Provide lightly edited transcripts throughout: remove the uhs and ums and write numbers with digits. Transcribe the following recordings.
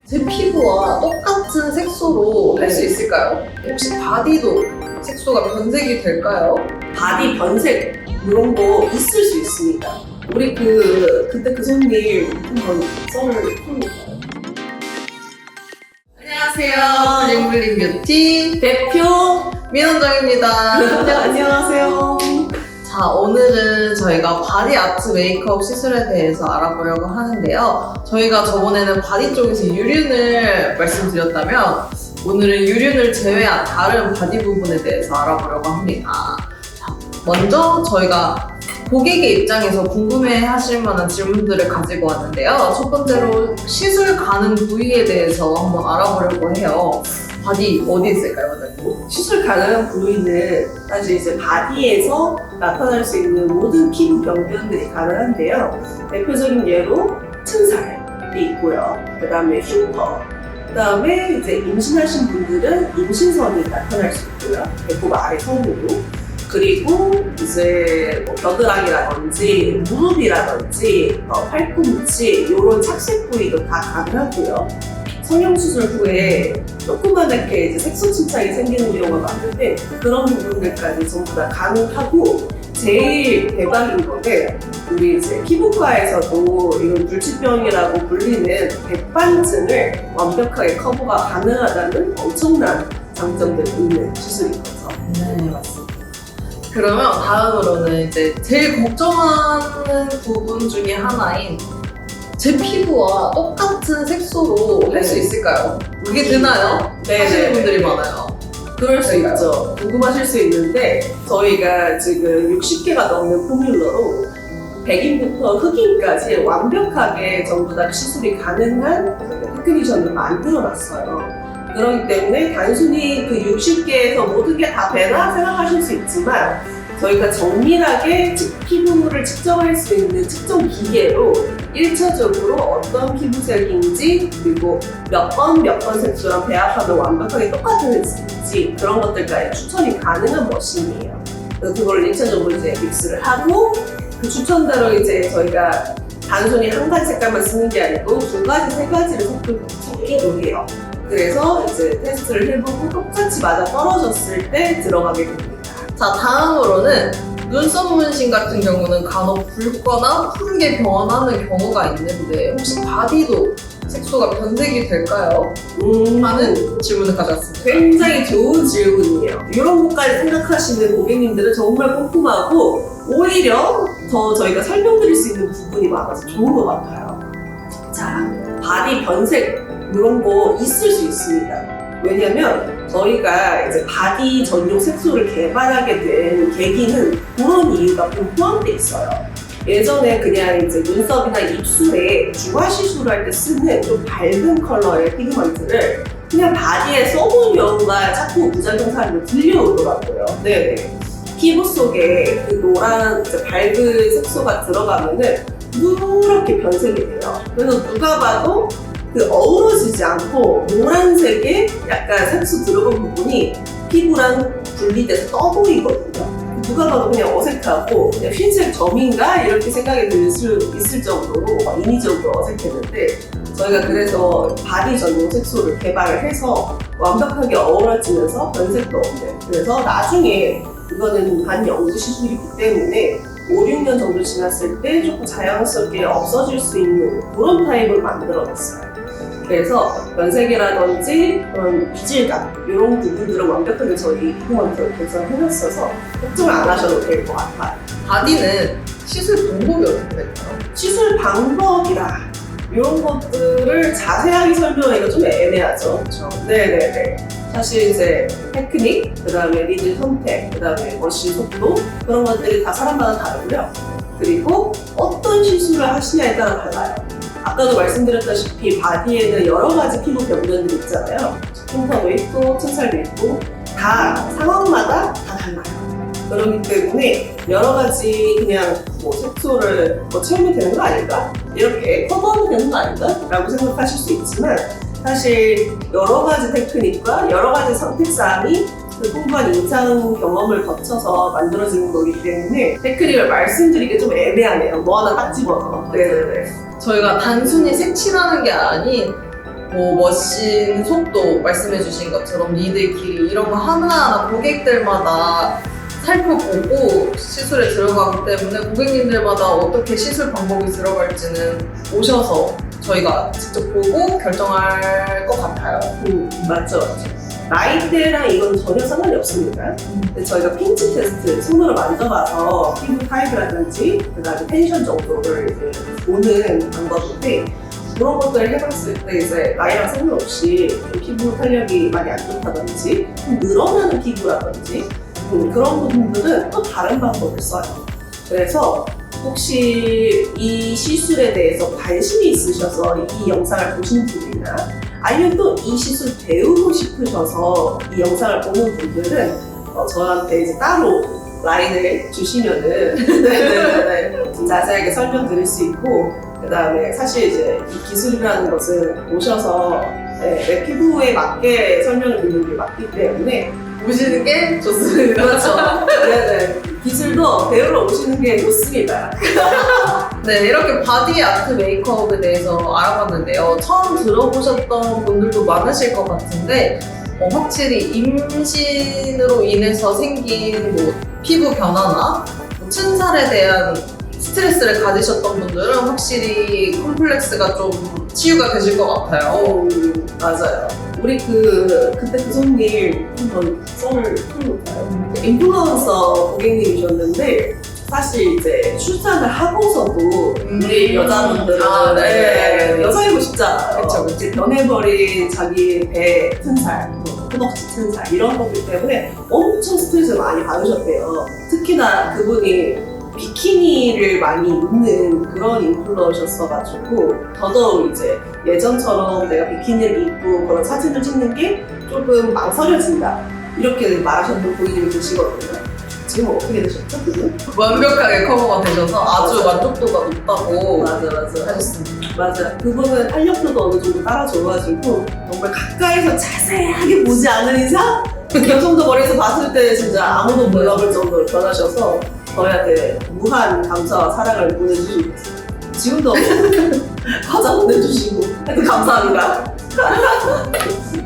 제 피부와 똑같은 색소로 할 수 있을까요? 혹시 바디도 색소가 변색이 될까요? 바디 변색 이런 거 있을 수 있습니다. 우리 그때 그 손님 한번 썰을 풀어볼까요? 안녕하세요. 블링블링 뷰티 대표 민원정입니다. 안녕하세요. 자, 오늘은 저희가 바디 아트 메이크업 시술에 대해서 알아보려고 하는데요. 저희가 저번에는 바디 쪽에서 유륜을 말씀드렸다면 오늘은 유륜을 제외한 다른 바디 부분에 대해서 알아보려고 합니다. 자, 먼저 저희가 고객의 입장에서 궁금해 하실 만한 질문들을 가지고 왔는데요. 첫 번째로 시술 가능 부위에 대해서 한번 알아보려고 해요. 바디 어디 있을까요, 원장님? 시술 가능한 부위는 사실 이제 바디에서 나타날 수 있는 모든 피부 병변들이 가능한데요. 대표적인 예로 층살이 있고요. 그 다음에 흉터, 그 다음에 이제 임신하신 분들은 임신선이 나타날 수 있고요. 배꼽 아래 선으로. 그리고 이제 뭐 겨드랑이라든지 무릎이라든지 팔꿈치 이런 착색 부위도 다 가능하고요. 성형수술 후에 조그맣게 이제 색소 침착이 생기는 경우가 많은데 그런 부분들까지 전부 다 가능하고 제일 대박인 거는 우리 이제 피부과에서도 이런 불치병이라고 불리는 백반증을 완벽하게 커버가 가능하다는 엄청난 장점들이 있는 시술인 거죠. 네, 맞습니다. 그러면 다음으로는 이제 제일 걱정하는 부분 중에 하나인 제 피부와 똑같은 색소로 할 수 있을까요? 그게 되나요? 하시는 분들이 많아요. 그럴 수 있죠. 궁금하실 수 있는데 저희가 지금 60개가 넘는 포뮬러로 백인부터 흑인까지 완벽하게 전부 다 시술이 가능한 테크니션을 만들어놨어요. 그렇기 때문에 단순히 그 60개에서 모든 게 다 되나 생각하실 수 있지만 저희가 정밀하게 피부를 측정할 수 있는 측정 기계로 1차적으로 어떤 피부색인지 그리고 몇 번 색소랑 배합하면 완벽하게 똑같은 색인지 그런 것들까지 추천이 가능한 머신이에요. 그래서 그걸 1차적으로 이제 믹스를 하고 그 추천대로 이제 저희가 단순히 한 가지 색깔만 쓰는 게 아니고 두 가지, 세 가지를 섞기도 해요. 그래서 이제 테스트를 해보고 똑같이 맞아 떨어졌을 때 들어가게 됩니다. 자, 다음으로는 눈썹 문신 같은 경우는 간혹 붉거나 푸르게 변하는 경우가 있는데 혹시 바디도 색소가 변색이 될까요? 하는 질문을 가져왔습니다. 굉장히 좋은 질문이에요. 이런 것까지 생각하시는 고객님들은 정말 꼼꼼하고 오히려 더 저희가 설명드릴 수 있는 부분이 많아서 좋은 것 같아요. 자, 바디 변색 이런 거 있을 수 있습니다. 왜냐면 저희가 이제 바디 전용 색소를 개발하게 된 계기는 그런 이유가 좀 포함되어 있어요. 예전에 그냥 이제 눈썹이나 입술에 중화 시술을 할 때 쓰는 좀 밝은 컬러의 피그먼트를 그냥 바디에 써본 경우가 자꾸 부작용 사례로 들려오더라고요. 네네. 피부 속에 그 노란 이제 밝은 색소가 들어가면은 누렇게 변색이 돼요. 그래서 누가 봐도 그 어우러지지 않고 노란색의 약간 색소 들어간 부분이 피부랑 분리돼서 떠 보이거든요. 누가 봐도 그냥 어색하고 그냥 흰색 점인가 이렇게 생각이 들 수 있을 정도로 인위적으로 어색했는데 저희가 그래서 바디 전용 색소를 개발을 해서 완벽하게 어우러지면서 변색도 없는 그래서 나중에 이거는 반영구 시술이기 때문에 5, 6년 정도 지났을 때 조금 자연스럽게 없어질 수 있는 그런 타입을 만들어냈어요. 그래서 변색이라든지 그런 이질감 이런 부분들은 완벽하게 저희 피부먼트로 개선해놨어서 걱정을 안 하셔도 될 것 같아요. 바디는 시술 방법이 어떻게 될까요? 시술 방법이라 이런 것들을 자세하게 설명하기가 좀 애매하죠. 그렇죠. 네네네. 사실 이제 테크닉, 그 다음에 리드 선택, 그 다음에 머신 속도 그런 것들이 다 사람마다 다르고요. 그리고 어떤 시술을 하시냐에 따라 달라요. 아까도 말씀드렸다시피 바디에는 여러 가지 피부 병변들이 있잖아요. 흉터도 있고, 층살도 있고 다 상황마다 다 달라요. 그렇기 때문에 여러 가지 그냥 뭐 색소를 채우면 되는 거 아닌가? 이렇게 커버하면 되는 거 아닌가? 라고 생각하실 수 있지만 사실 여러 가지 테크닉과 여러 가지 선택사항이 그 풍부한 임상 경험을 거쳐서 만들어지는 거기 때문에 테크닉을 말씀드리기 좀 애매하네요. 뭐 하나 딱 집어서. 네네네. 저희가 단순히 색칠하는 게 아닌 뭐 머신 속도 말씀해주신 것처럼 니들 길이 이런 거 하나하나 고객들마다 살펴보고 시술에 들어가기 때문에 고객님들마다 어떻게 시술 방법이 들어갈지는 오셔서 저희가 직접 보고 결정할 것 같아요. 맞죠. 나이대랑 이건 전혀 상관이 없습니다. 근데 저희가 핀치 테스트, 손으로 만져봐서 피부 타입이라든지 그다음에 텐션 정도를 이제 보는 방법인데 그런 것들을 해봤을 때 이제 나이랑 상관없이 좀 피부 탄력이 많이 안 좋다든지 좀 늘어나는 피부라든지 그런 부분들은 또 다른 방법을 써요. 그래서 혹시 이 시술에 대해서 관심이 있으셔서 이 영상을 보신 분이나 아니면 또 이 시술 배우고 싶으셔서 이 영상을 보는 분들은 저한테 이제 따로 라인을 주시면은 네네네 자세하게 설명드릴 수 있고 그 다음에 사실 이제 이 기술이라는 것은 오셔서 내 피부에 맞게 설명을 드리는 게 맞기 때문에 보시는 게 좋습니다. 그렇죠. 네네. 기술도 배우러 오시는 게 좋습니다. 네, 이렇게 바디 아트 메이크업에 대해서 알아봤는데요. 처음 들어보셨던 분들도 많으실 것 같은데 확실히 임신으로 인해서 생긴 뭐 피부 변화나 뭐 춘살에 대한 스트레스를 가지셨던 분들은 확실히 콤플렉스가 좀 치유가 되실 것 같아요. 맞아요. 우리 그때 그 손님 한번 썰을 풀어볼까요? 인플루언서 고객님이셨는데 사실 이제 출산을 하고서도 우리 여자분들은 여자이고 싶잖아요. 그쵸. 이제 변해버린 자기 배 튼살, 허벅지 튼살 이런 거기 때문에 엄청 스트레스를 많이 받으셨대요. 특히나 그분이 비키니를 많이 입는 그런 인플루언서셨어가지고 더더욱 이제 예전처럼 내가 비키니를 입고 그런 사진을 찍는 게 조금 망설여진다 이렇게 말하셨던 고객님이 계시거든요. 지금 어떻게 되셨죠? 그분? 완벽하게 커버가 되셔서 아주 맞아. 만족도가 높다고 맞아. 하셨습니다. 맞아. 그분은 탄력도도 어느 정도 따라줘가지고 정말 가까이서 자세하게 보지 않은 이상 그 정도 머리에서 봤을 때 진짜 아무도 몰라볼 정도로 변하셔서 저희한테 무한 감사와 사랑을 보내주시고 지금도 과자 보내주시고 하여튼 감사합니다.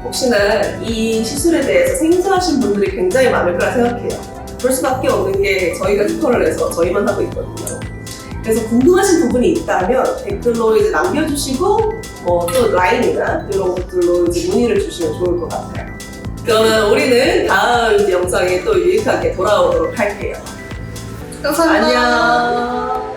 혹시나 이 시술에 대해서 생소하신 분들이 굉장히 많을 거라 생각해요. 그럴 수밖에 없는 게 저희가 특허를 내서 저희만 하고 있거든요. 그래서 궁금하신 부분이 있다면 댓글로 이제 남겨주시고 또 라인이나 이런 것들로 이제 문의를 주시면 좋을 것 같아요. 그러면 우리는 다음 이제 영상에 또 유익하게 돌아오도록 할게요. 감사합니다. 안녕.